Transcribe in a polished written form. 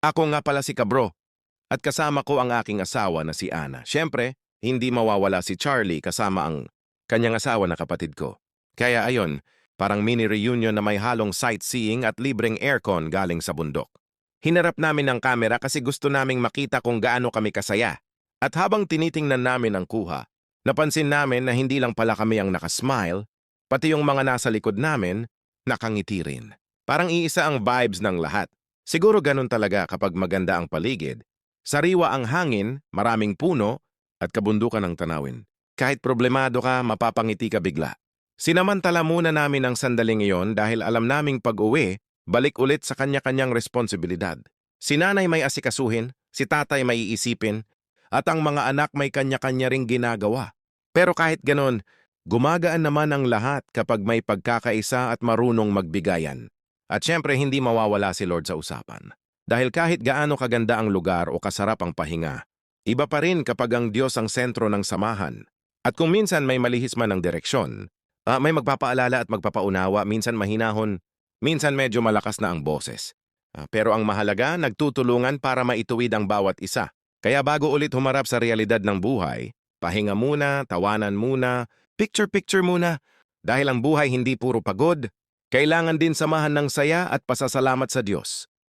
Ako nga pala si Kabro, at kasama ko ang aking asawa na si Ana. Siyempre, hindi mawawala si Charlie kasama ang kanyang asawa na kapatid ko. Kaya ayon, parang mini reunion na may halong sightseeing at libreng aircon galing sa bundok. Hinarap namin ang kamera kasi gusto naming makita kung gaano kami kasaya. At habang tinitingnan namin ang kuha, napansin namin na hindi lang pala kami ang nakasmile, pati yung mga nasa likod namin, nakangiti rin. Parang iisa ang vibes ng lahat. Siguro ganun talaga kapag maganda ang paligid. Sariwa ang hangin, maraming puno, at kabundukan ang tanawin. Kahit problemado ka, mapapangiti ka bigla. Sinamantala muna namin ang sandaling iyon dahil alam naming pag-uwi, balik ulit sa kanya-kanyang responsibilidad. Si nanay may asikasuhin, si tatay may iisipin, at ang mga anak may kanya-kanya ring ginagawa. Pero kahit ganon, gumagaan naman ang lahat kapag may pagkakaisa at marunong magbigayan. At syempre hindi mawawala si Lord sa usapan. Dahil kahit gaano kaganda ang lugar o kasarap ang pahinga, iba pa rin kapag ang Diyos ang sentro ng samahan. At kung minsan may malihis man ang direksyon, may magpapaalala at magpapaunawa, minsan mahinahon, minsan medyo malakas na ang boses. Pero ang mahalaga, nagtutulungan para maituwid ang bawat isa. Kaya bago ulit humarap sa realidad ng buhay, pahinga muna, tawanan muna, picture-picture muna. Dahil ang buhay hindi puro pagod, kailangan din samahan ng saya at pasasalamat sa Diyos.